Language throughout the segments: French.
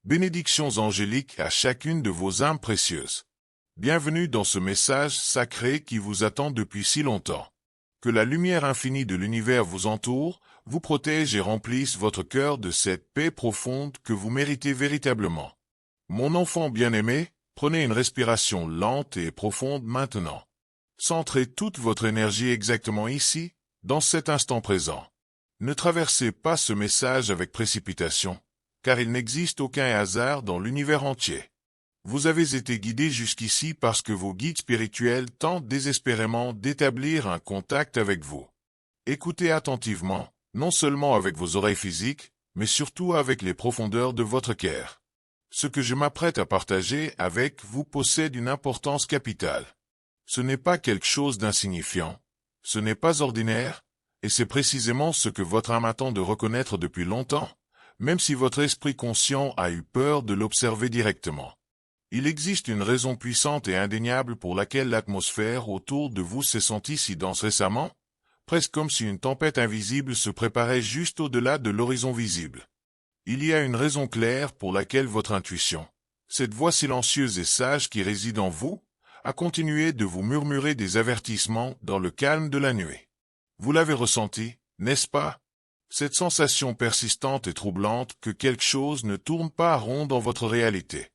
Bénédictions angéliques à chacune de vos âmes précieuses. Bienvenue dans ce message sacré qui vous attend depuis si longtemps. Que la lumière infinie de l'univers vous entoure, vous protège et remplisse votre cœur de cette paix profonde que vous méritez véritablement. Mon enfant bien-aimé, prenez une respiration lente et profonde maintenant. Centrez toute votre énergie exactement ici, dans cet instant présent. Ne traversez pas ce message avec précipitation, car il n'existe aucun hasard dans l'univers entier. Vous avez été guidé jusqu'ici parce que vos guides spirituels tentent désespérément d'établir un contact avec vous. Écoutez attentivement, non seulement avec vos oreilles physiques, mais surtout avec les profondeurs de votre cœur. Ce que je m'apprête à partager avec vous possède une importance capitale. Ce n'est pas quelque chose d'insignifiant, ce n'est pas ordinaire, et c'est précisément ce que votre âme attend de reconnaître depuis longtemps, même si votre esprit conscient a eu peur de l'observer directement. Il existe une raison puissante et indéniable pour laquelle l'atmosphère autour de vous s'est sentie si dense récemment, presque comme si une tempête invisible se préparait juste au-delà de l'horizon visible. Il y a une raison claire pour laquelle votre intuition, cette voix silencieuse et sage qui réside en vous, a continué de vous murmurer des avertissements dans le calme de la nuit. Vous l'avez ressenti, n'est-ce pas? Cette sensation persistante et troublante que quelque chose ne tourne pas rond dans votre réalité.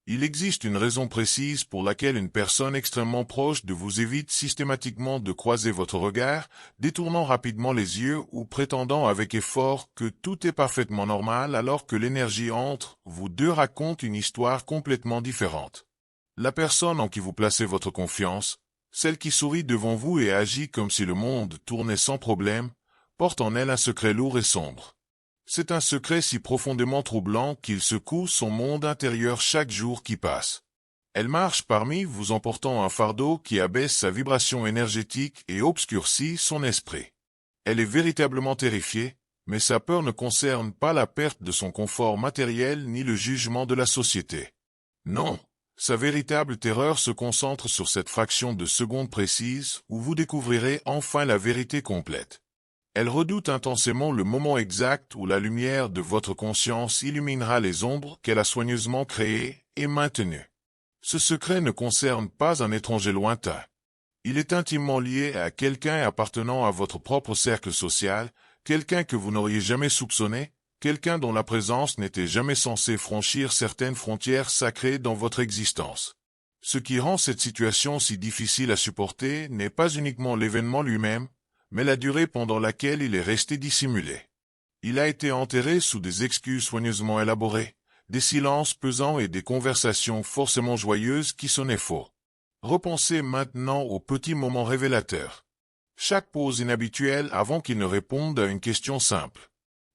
Il existe une raison précise pour laquelle une personne extrêmement proche de vous évite systématiquement de croiser votre regard, détournant rapidement les yeux ou prétendant avec effort que tout est parfaitement normal alors que l'énergie entre vous deux raconte une histoire complètement différente. La personne en qui vous placez votre confiance, celle qui sourit devant vous et agit comme si le monde tournait sans problème, porte en elle un secret lourd et sombre. C'est un secret si profondément troublant qu'il secoue son monde intérieur chaque jour qui passe. Elle marche parmi vous emportant un fardeau qui abaisse sa vibration énergétique et obscurcit son esprit. Elle est véritablement terrifiée, mais sa peur ne concerne pas la perte de son confort matériel ni le jugement de la société. Non, sa véritable terreur se concentre sur cette fraction de seconde précise où vous découvrirez enfin la vérité complète. Elle redoute intensément le moment exact où la lumière de votre conscience illuminera les ombres qu'elle a soigneusement créées et maintenues. Ce secret ne concerne pas un étranger lointain. Il est intimement lié à quelqu'un appartenant à votre propre cercle social, quelqu'un que vous n'auriez jamais soupçonné, quelqu'un dont la présence n'était jamais censée franchir certaines frontières sacrées dans votre existence. Ce qui rend cette situation si difficile à supporter n'est pas uniquement l'événement lui-même, mais la durée pendant laquelle il est resté dissimulé. Il a été enterré sous des excuses soigneusement élaborées, des silences pesants et des conversations forcément joyeuses qui sonnaient faux. Repensez maintenant aux petits moments révélateurs. Chaque pause inhabituelle avant qu'il ne réponde à une question simple.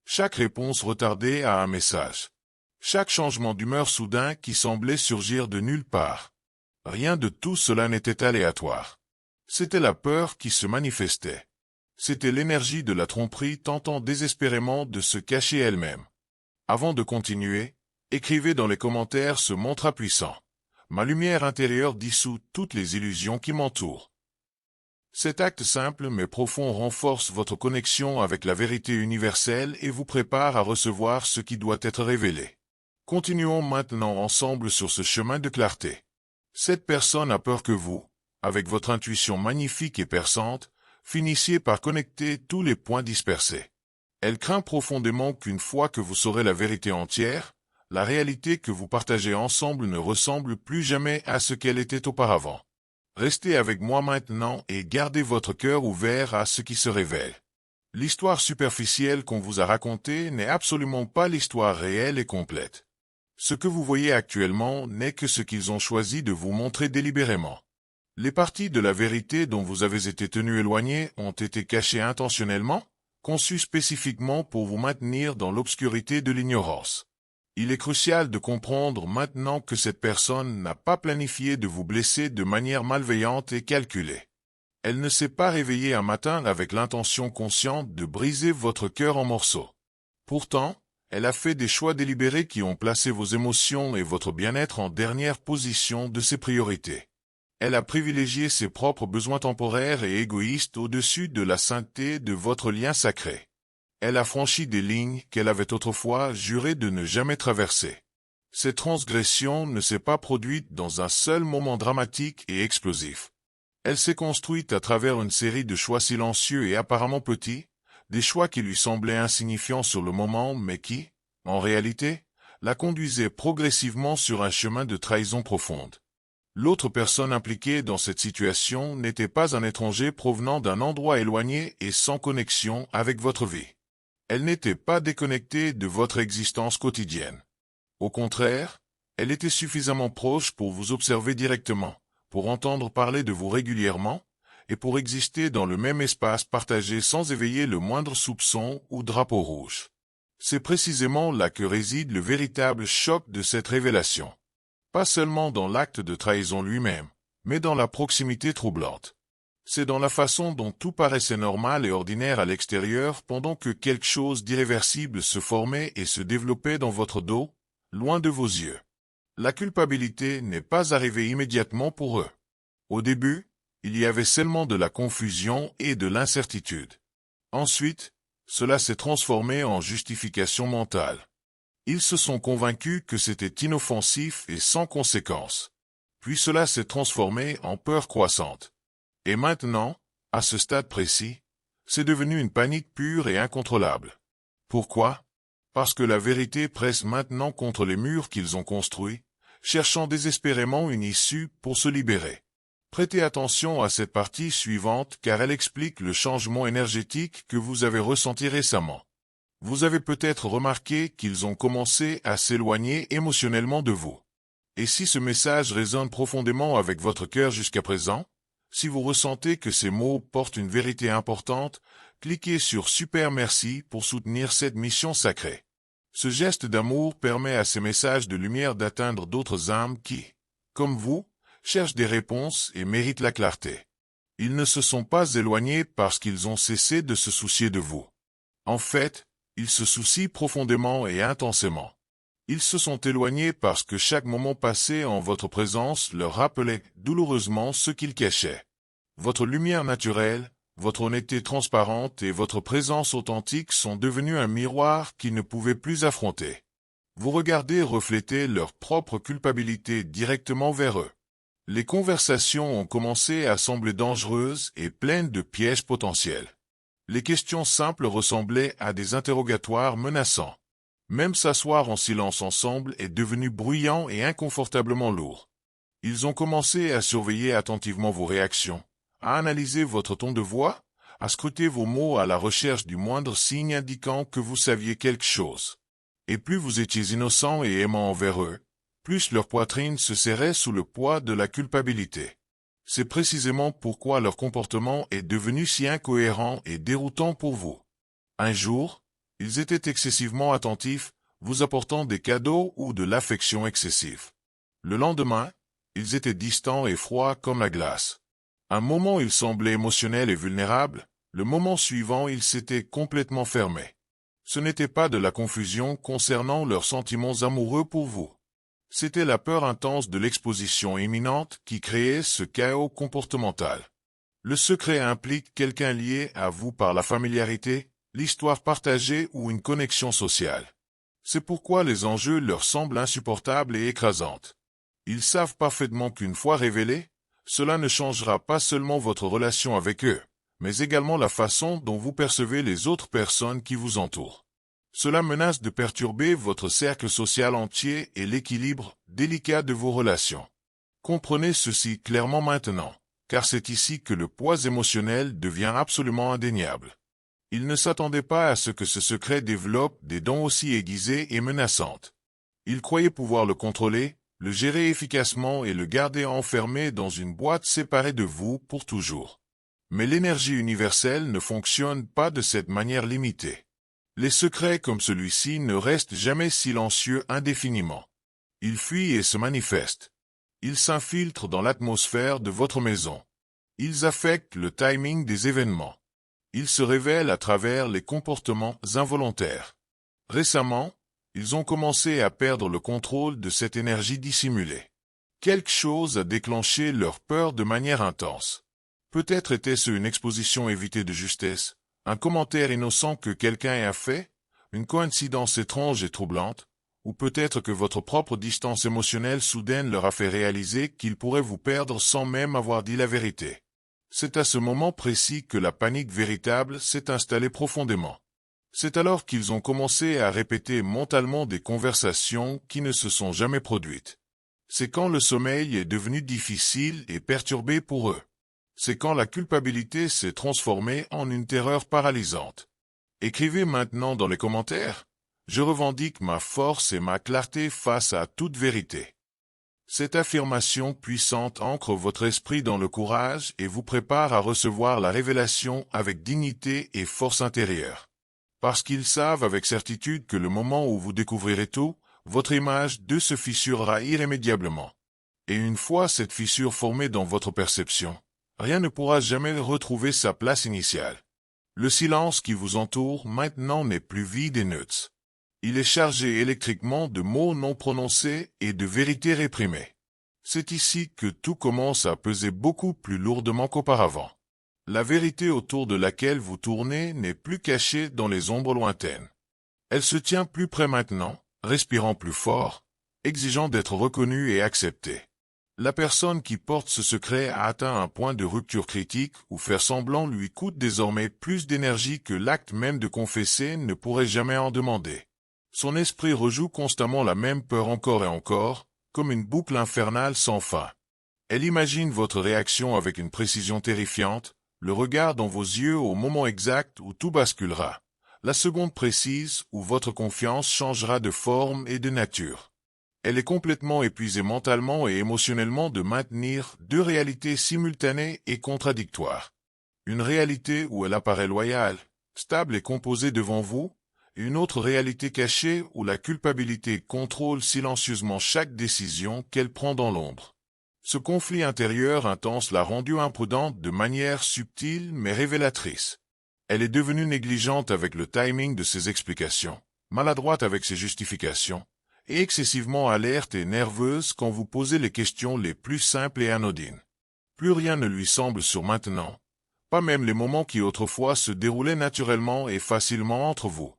Chaque réponse retardée à un message. Chaque changement d'humeur soudain qui semblait surgir de nulle part. Rien de tout cela n'était aléatoire. C'était la peur qui se manifestait. C'était l'énergie de la tromperie tentant désespérément de se cacher elle-même. Avant de continuer, écrivez dans les commentaires ce mantra puissant. Ma lumière intérieure dissout toutes les illusions qui m'entourent. Cet acte simple mais profond renforce votre connexion avec la vérité universelle et vous prépare à recevoir ce qui doit être révélé. Continuons maintenant ensemble sur ce chemin de clarté. Cette personne a peur que vous, avec votre intuition magnifique et perçante, finissiez par connecter tous les points dispersés. Elle craint profondément qu'une fois que vous saurez la vérité entière, la réalité que vous partagez ensemble ne ressemble plus jamais à ce qu'elle était auparavant. Restez avec moi maintenant et gardez votre cœur ouvert à ce qui se révèle. L'histoire superficielle qu'on vous a racontée n'est absolument pas l'histoire réelle et complète. Ce que vous voyez actuellement n'est que ce qu'ils ont choisi de vous montrer délibérément. Les parties de la vérité dont vous avez été tenu éloigné ont été cachées intentionnellement, conçues spécifiquement pour vous maintenir dans l'obscurité de l'ignorance. Il est crucial de comprendre maintenant que cette personne n'a pas planifié de vous blesser de manière malveillante et calculée. Elle ne s'est pas réveillée un matin avec l'intention consciente de briser votre cœur en morceaux. Pourtant, elle a fait des choix délibérés qui ont placé vos émotions et votre bien-être en dernière position de ses priorités. Elle a privilégié ses propres besoins temporaires et égoïstes au-dessus de la sainteté de votre lien sacré. Elle a franchi des lignes qu'elle avait autrefois juré de ne jamais traverser. Cette transgression ne s'est pas produite dans un seul moment dramatique et explosif. Elle s'est construite à travers une série de choix silencieux et apparemment petits, des choix qui lui semblaient insignifiants sur le moment mais qui, en réalité, la conduisaient progressivement sur un chemin de trahison profonde. L'autre personne impliquée dans cette situation n'était pas un étranger provenant d'un endroit éloigné et sans connexion avec votre vie. Elle n'était pas déconnectée de votre existence quotidienne. Au contraire, elle était suffisamment proche pour vous observer directement, pour entendre parler de vous régulièrement, et pour exister dans le même espace partagé sans éveiller le moindre soupçon ou drapeau rouge. C'est précisément là que réside le véritable choc de cette révélation. Pas seulement dans l'acte de trahison lui-même, mais dans la proximité troublante. C'est dans la façon dont tout paraissait normal et ordinaire à l'extérieur pendant que quelque chose d'irréversible se formait et se développait dans votre dos, loin de vos yeux. La culpabilité n'est pas arrivée immédiatement pour eux. Au début, il y avait seulement de la confusion et de l'incertitude. Ensuite, cela s'est transformé en justification mentale. Ils se sont convaincus que c'était inoffensif et sans conséquence. Puis cela s'est transformé en peur croissante. Et maintenant, à ce stade précis, c'est devenu une panique pure et incontrôlable. Pourquoi? Parce que la vérité presse maintenant contre les murs qu'ils ont construits, cherchant désespérément une issue pour se libérer. Prêtez attention à cette partie suivante car elle explique le changement énergétique que vous avez ressenti récemment. Vous avez peut-être remarqué qu'ils ont commencé à s'éloigner émotionnellement de vous. Et si ce message résonne profondément avec votre cœur jusqu'à présent, si vous ressentez que ces mots portent une vérité importante, cliquez sur Super Merci pour soutenir cette mission sacrée. Ce geste d'amour permet à ces messages de lumière d'atteindre d'autres âmes qui, comme vous, cherchent des réponses et méritent la clarté. Ils ne se sont pas éloignés parce qu'ils ont cessé de se soucier de vous. En fait, ils se soucient profondément et intensément. Ils se sont éloignés parce que chaque moment passé en votre présence leur rappelait douloureusement ce qu'ils cachaient. Votre lumière naturelle, votre honnêteté transparente et votre présence authentique sont devenus un miroir qu'ils ne pouvaient plus affronter. Vous regardez refléter leur propre culpabilité directement vers eux. Les conversations ont commencé à sembler dangereuses et pleines de pièges potentiels. Les questions simples ressemblaient à des interrogatoires menaçants. Même s'asseoir en silence ensemble est devenu bruyant et inconfortablement lourd. Ils ont commencé à surveiller attentivement vos réactions, à analyser votre ton de voix, à scruter vos mots à la recherche du moindre signe indiquant que vous saviez quelque chose. Et plus vous étiez innocent et aimant envers eux, plus leur poitrine se serrait sous le poids de la culpabilité. C'est précisément pourquoi leur comportement est devenu si incohérent et déroutant pour vous. Un jour, ils étaient excessivement attentifs, vous apportant des cadeaux ou de l'affection excessive. Le lendemain, ils étaient distants et froids comme la glace. Un moment ils semblaient émotionnels et vulnérables, le moment suivant ils s'étaient complètement fermés. Ce n'était pas de la confusion concernant leurs sentiments amoureux pour vous. C'était la peur intense de l'exposition imminente qui créait ce chaos comportemental. Le secret implique quelqu'un lié à vous par la familiarité, l'histoire partagée ou une connexion sociale. C'est pourquoi les enjeux leur semblent insupportables et écrasantes. Ils savent parfaitement qu'une fois révélés, cela ne changera pas seulement votre relation avec eux, mais également la façon dont vous percevez les autres personnes qui vous entourent. Cela menace de perturber votre cercle social entier et l'équilibre délicat de vos relations. Comprenez ceci clairement maintenant, car c'est ici que le poids émotionnel devient absolument indéniable. Ils ne s'attendaient pas à ce que ce secret développe des dons aussi aiguisés et menaçantes. Ils croyaient pouvoir le contrôler, le gérer efficacement et le garder enfermé dans une boîte séparée de vous pour toujours. Mais l'énergie universelle ne fonctionne pas de cette manière limitée. Les secrets comme celui-ci ne restent jamais silencieux indéfiniment. Ils fuient et se manifestent. Ils s'infiltrent dans l'atmosphère de votre maison. Ils affectent le timing des événements. Ils se révèlent à travers les comportements involontaires. Récemment, ils ont commencé à perdre le contrôle de cette énergie dissimulée. Quelque chose a déclenché leur peur de manière intense. Peut-être était-ce une exposition évitée de justesse, un commentaire innocent que quelqu'un a fait, une coïncidence étrange et troublante, Ou peut-être que votre propre distance émotionnelle soudaine leur a fait réaliser qu'ils pourraient vous perdre sans même avoir dit la vérité. C'est à ce moment précis que la panique véritable s'est installée profondément. C'est alors qu'ils ont commencé à répéter mentalement des conversations qui ne se sont jamais produites. C'est quand le sommeil est devenu difficile et perturbé pour eux. C'est quand la culpabilité s'est transformée en une terreur paralysante. Écrivez maintenant dans les commentaires. Je revendique ma force et ma clarté face à toute vérité. Cette affirmation puissante ancre votre esprit dans le courage et vous prépare à recevoir la révélation avec dignité et force intérieure. Parce qu'ils savent avec certitude que le moment où vous découvrirez tout, votre image d'eux se fissurera irrémédiablement. Et une fois cette fissure formée dans votre perception, rien ne pourra jamais retrouver sa place initiale. Le silence qui vous entoure maintenant n'est plus vide et neutre. Il est chargé électriquement de mots non prononcés et de vérités réprimées. C'est ici que tout commence à peser beaucoup plus lourdement qu'auparavant. La vérité autour de laquelle vous tournez n'est plus cachée dans les ombres lointaines. Elle se tient plus près maintenant, respirant plus fort, exigeant d'être reconnue et acceptée. La personne qui porte ce secret a atteint un point de rupture critique où faire semblant lui coûte désormais plus d'énergie que l'acte même de confesser ne pourrait jamais en demander. Son esprit rejoue constamment la même peur encore et encore, comme une boucle infernale sans fin. Elle imagine votre réaction avec une précision terrifiante, le regard dans vos yeux au moment exact où tout basculera, la seconde précise où votre confiance changera de forme et de nature. Elle est complètement épuisée mentalement et émotionnellement de maintenir deux réalités simultanées et contradictoires. Une réalité où elle apparaît loyale, stable et composée devant vous, et une autre réalité cachée où la culpabilité contrôle silencieusement chaque décision qu'elle prend dans l'ombre. Ce conflit intérieur intense l'a rendue imprudente de manière subtile mais révélatrice. Elle est devenue négligente avec le timing de ses explications, maladroite avec ses justifications, et excessivement alerte et nerveuse quand vous posez les questions les plus simples et anodines. Plus rien ne lui semble sûr maintenant, pas même les moments qui autrefois se déroulaient naturellement et facilement entre vous.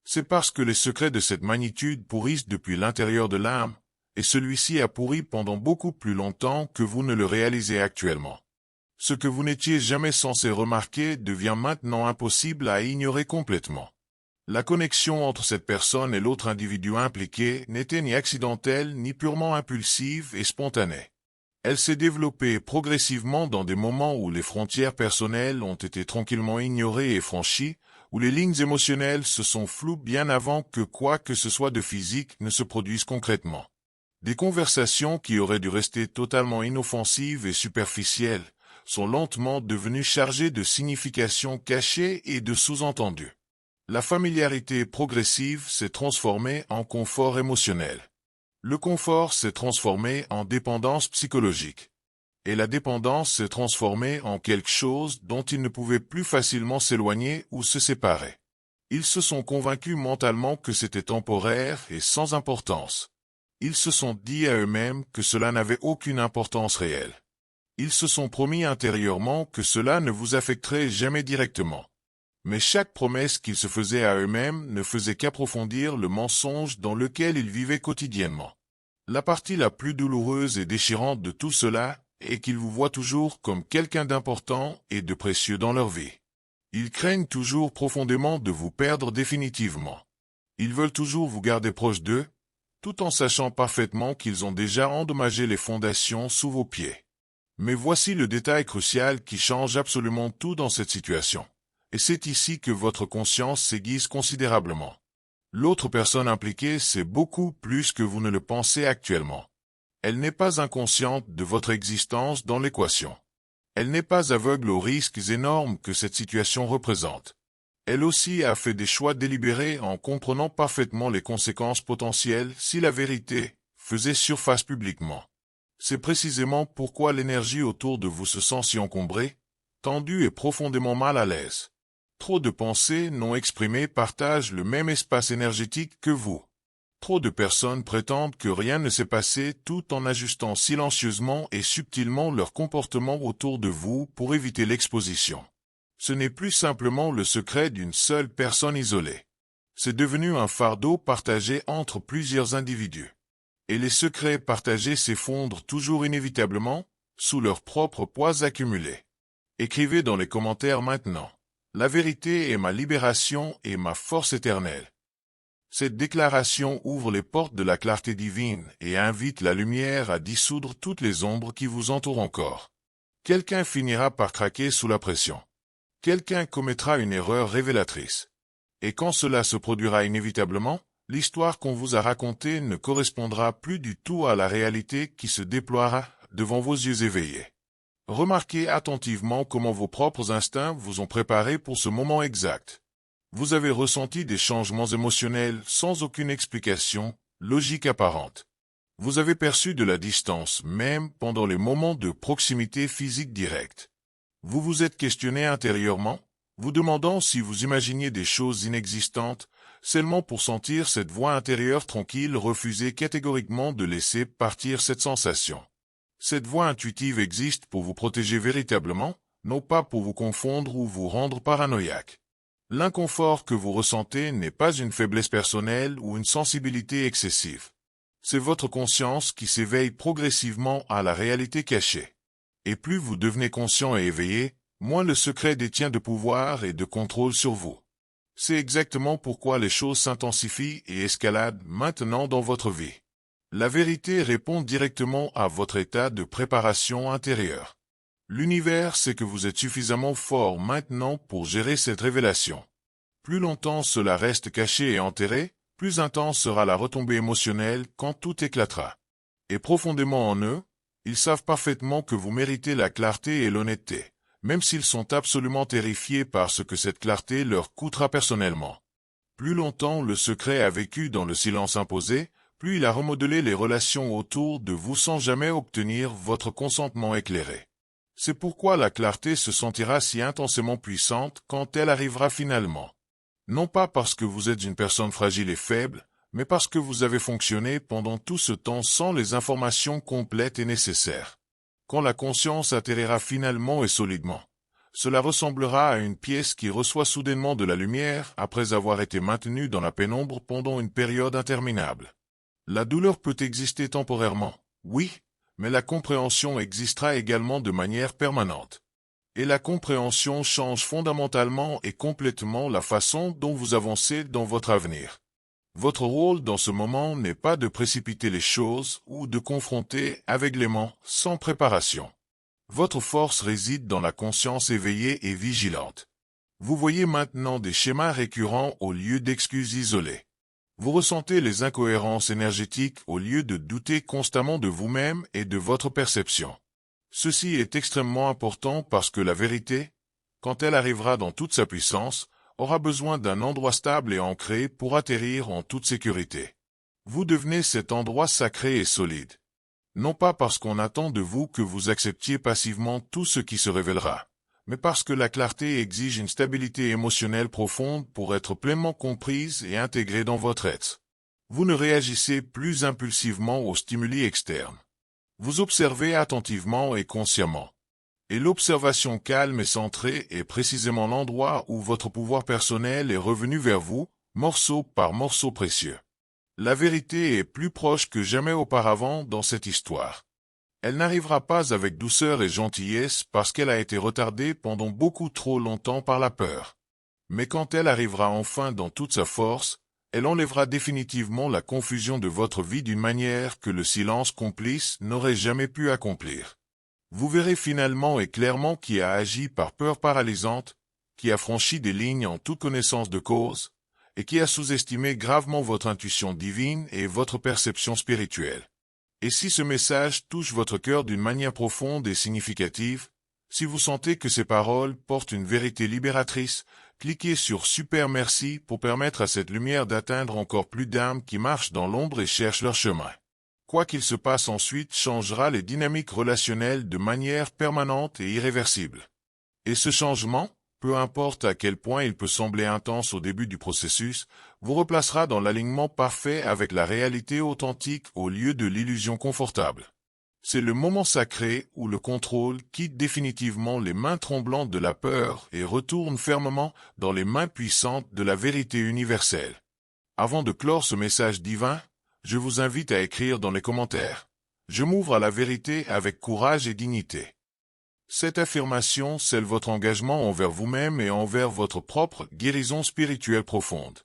C'est parce que les secrets de cette magnitude pourrissent depuis l'intérieur de l'âme, et celui-ci a pourri pendant beaucoup plus longtemps que vous ne le réalisez actuellement. Ce que vous n'étiez jamais censé remarquer devient maintenant impossible à ignorer complètement. La connexion entre cette personne et l'autre individu impliqué n'était ni accidentelle ni purement impulsive et spontanée. Elle s'est développée progressivement dans des moments où les frontières personnelles ont été tranquillement ignorées et franchies, où les lignes émotionnelles se sont floues bien avant que quoi que ce soit de physique ne se produise concrètement. Des conversations qui auraient dû rester totalement inoffensives et superficielles sont lentement devenues chargées de significations cachées et de sous-entendus. La familiarité progressive s'est transformée en confort émotionnel. Le confort s'est transformé en dépendance psychologique. Et la dépendance s'est transformée en quelque chose dont ils ne pouvaient plus facilement s'éloigner ou se séparer. Ils se sont convaincus mentalement que c'était temporaire et sans importance. Ils se sont dit à eux-mêmes que cela n'avait aucune importance réelle. Ils se sont promis intérieurement que cela ne vous affecterait jamais directement. Mais chaque promesse qu'ils se faisaient à eux-mêmes ne faisait qu'approfondir le mensonge dans lequel ils vivaient quotidiennement. La partie la plus douloureuse et déchirante de tout cela est qu'ils vous voient toujours comme quelqu'un d'important et de précieux dans leur vie. Ils craignent toujours profondément de vous perdre définitivement. Ils veulent toujours vous garder proche d'eux, tout en sachant parfaitement qu'ils ont déjà endommagé les fondations sous vos pieds. Mais voici le détail crucial qui change absolument tout dans cette situation. Et c'est ici que votre conscience s'aiguise considérablement. L'autre personne impliquée sait beaucoup plus que vous ne le pensez actuellement. Elle n'est pas inconsciente de votre existence dans l'équation. Elle n'est pas aveugle aux risques énormes que cette situation représente. Elle aussi a fait des choix délibérés en comprenant parfaitement les conséquences potentielles si la vérité faisait surface publiquement. C'est précisément pourquoi l'énergie autour de vous se sent si encombrée, tendue et profondément mal à l'aise. Trop de pensées non exprimées partagent le même espace énergétique que vous. Trop de personnes prétendent que rien ne s'est passé tout en ajustant silencieusement et subtilement leur comportement autour de vous pour éviter l'exposition. Ce n'est plus simplement le secret d'une seule personne isolée. C'est devenu un fardeau partagé entre plusieurs individus. Et les secrets partagés s'effondrent toujours inévitablement, sous leur propre poids accumulé. Écrivez dans les commentaires maintenant. La vérité est ma libération et ma force éternelle. Cette déclaration ouvre les portes de la clarté divine et invite la lumière à dissoudre toutes les ombres qui vous entourent encore. Quelqu'un finira par craquer sous la pression. Quelqu'un commettra une erreur révélatrice. Et quand cela se produira inévitablement, l'histoire qu'on vous a racontée ne correspondra plus du tout à la réalité qui se déploiera devant vos yeux éveillés. Remarquez attentivement comment vos propres instincts vous ont préparé pour ce moment exact. Vous avez ressenti des changements émotionnels sans aucune explication logique apparente. Vous avez perçu de la distance, même pendant les moments de proximité physique directe. Vous vous êtes questionné intérieurement, vous demandant si vous imaginiez des choses inexistantes, seulement pour sentir cette voix intérieure tranquille refuser catégoriquement de laisser partir cette sensation. Cette voix intuitive existe pour vous protéger véritablement, non pas pour vous confondre ou vous rendre paranoïaque. L'inconfort que vous ressentez n'est pas une faiblesse personnelle ou une sensibilité excessive. C'est votre conscience qui s'éveille progressivement à la réalité cachée. Et plus vous devenez conscient et éveillé, moins le secret détient de pouvoir et de contrôle sur vous. C'est exactement pourquoi les choses s'intensifient et escaladent maintenant dans votre vie. La vérité répond directement à votre état de préparation intérieure. L'univers sait que vous êtes suffisamment fort maintenant pour gérer cette révélation. Plus longtemps cela reste caché et enterré, plus intense sera la retombée émotionnelle quand tout éclatera. Et profondément en eux, ils savent parfaitement que vous méritez la clarté et l'honnêteté, même s'ils sont absolument terrifiés par ce que cette clarté leur coûtera personnellement. Plus longtemps le secret a vécu dans le silence imposé, plus il a remodelé les relations autour de vous sans jamais obtenir votre consentement éclairé. C'est pourquoi la clarté se sentira si intensément puissante quand elle arrivera finalement. Non pas parce que vous êtes une personne fragile et faible, mais parce que vous avez fonctionné pendant tout ce temps sans les informations complètes et nécessaires. Quand la conscience atterrira finalement et solidement, cela ressemblera à une pièce qui reçoit soudainement de la lumière après avoir été maintenue dans la pénombre pendant une période interminable. La douleur peut exister temporairement, oui, mais la compréhension existera également de manière permanente. Et la compréhension change fondamentalement et complètement la façon dont vous avancez dans votre avenir. Votre rôle dans ce moment n'est pas de précipiter les choses ou de confronter aveuglément, sans préparation. Votre force réside dans la conscience éveillée et vigilante. Vous voyez maintenant des schémas récurrents au lieu d'excuses isolées. Vous ressentez les incohérences énergétiques au lieu de douter constamment de vous-même et de votre perception. Ceci est extrêmement important parce que la vérité, quand elle arrivera dans toute sa puissance, aura besoin d'un endroit stable et ancré pour atterrir en toute sécurité. Vous devenez cet endroit sacré et solide. Non pas parce qu'on attend de vous que vous acceptiez passivement tout ce qui se révélera, mais parce que la clarté exige une stabilité émotionnelle profonde pour être pleinement comprise et intégrée dans votre être. Vous ne réagissez plus impulsivement aux stimuli externes. Vous observez attentivement et consciemment. Et l'observation calme et centrée est précisément l'endroit où votre pouvoir personnel est revenu vers vous, morceau par morceau précieux. La vérité est plus proche que jamais auparavant dans cette histoire. Elle n'arrivera pas avec douceur et gentillesse parce qu'elle a été retardée pendant beaucoup trop longtemps par la peur. Mais quand elle arrivera enfin dans toute sa force, elle enlèvera définitivement la confusion de votre vie d'une manière que le silence complice n'aurait jamais pu accomplir. Vous verrez finalement et clairement qui a agi par peur paralysante, qui a franchi des lignes en toute connaissance de cause, et qui a sous-estimé gravement votre intuition divine et votre perception spirituelle. Et si ce message touche votre cœur d'une manière profonde et significative, si vous sentez que ces paroles portent une vérité libératrice, cliquez sur Super Merci pour permettre à cette lumière d'atteindre encore plus d'âmes qui marchent dans l'ombre et cherchent leur chemin. Quoi qu'il se passe ensuite changera les dynamiques relationnelles de manière permanente et irréversible. Et ce changement, peu importe à quel point il peut sembler intense au début du processus, vous replacera dans l'alignement parfait avec la réalité authentique au lieu de l'illusion confortable. C'est le moment sacré où le contrôle quitte définitivement les mains tremblantes de la peur et retourne fermement dans les mains puissantes de la vérité universelle. Avant de clore ce message divin, je vous invite à écrire dans les commentaires. Je m'ouvre à la vérité avec courage et dignité. Cette affirmation scelle votre engagement envers vous-même et envers votre propre guérison spirituelle profonde.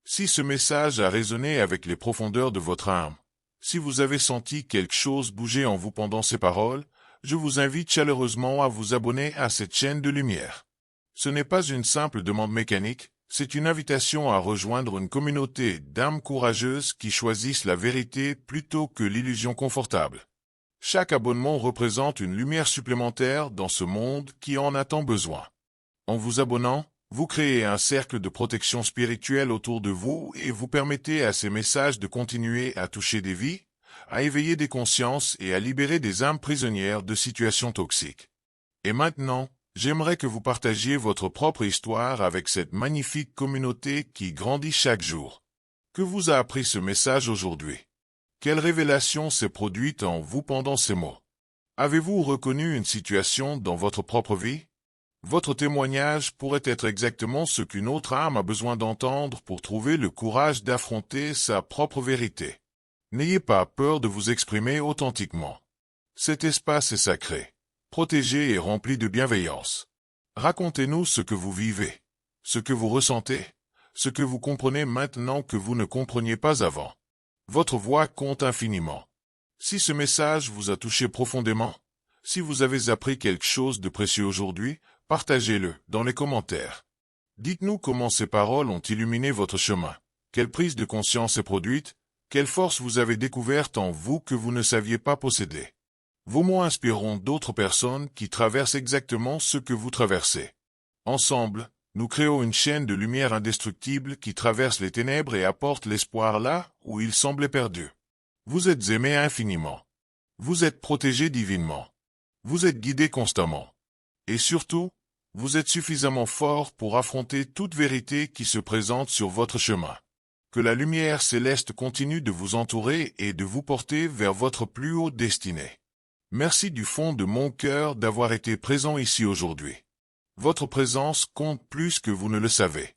Si ce message a résonné avec les profondeurs de votre âme, si vous avez senti quelque chose bouger en vous pendant ces paroles, je vous invite chaleureusement à vous abonner à cette chaîne de lumière. Ce n'est pas une simple demande mécanique, c'est une invitation à rejoindre une communauté d'âmes courageuses qui choisissent la vérité plutôt que l'illusion confortable. Chaque abonnement représente une lumière supplémentaire dans ce monde qui en a tant besoin. En vous abonnant, vous créez un cercle de protection spirituelle autour de vous et vous permettez à ces messages de continuer à toucher des vies, à éveiller des consciences et à libérer des âmes prisonnières de situations toxiques. Et maintenant, j'aimerais que vous partagiez votre propre histoire avec cette magnifique communauté qui grandit chaque jour. Que vous a appris ce message aujourd'hui? Quelle révélation s'est produite en vous pendant ces mots? Avez-vous reconnu une situation dans votre propre vie? Votre témoignage pourrait être exactement ce qu'une autre âme a besoin d'entendre pour trouver le courage d'affronter sa propre vérité. N'ayez pas peur de vous exprimer authentiquement. Cet espace est sacré, protégé et rempli de bienveillance. Racontez-nous ce que vous vivez, ce que vous ressentez, ce que vous comprenez maintenant que vous ne compreniez pas avant. Votre voix compte infiniment. Si ce message vous a touché profondément, si vous avez appris quelque chose de précieux aujourd'hui, partagez-le dans les commentaires. Dites-nous comment ces paroles ont illuminé votre chemin, quelle prise de conscience est produite, quelle force vous avez découverte en vous que vous ne saviez pas posséder. Vos mots inspireront d'autres personnes qui traversent exactement ce que vous traversez. Ensemble, nous créons une chaîne de lumière indestructible qui traverse les ténèbres et apporte l'espoir là où il semblait perdu. Vous êtes aimés infiniment. Vous êtes protégés divinement. Vous êtes guidés constamment. Et surtout, vous êtes suffisamment fort pour affronter toute vérité qui se présente sur votre chemin. Que la lumière céleste continue de vous entourer et de vous porter vers votre plus haute destinée. Merci du fond de mon cœur d'avoir été présent ici aujourd'hui. Votre présence compte plus que vous ne le savez.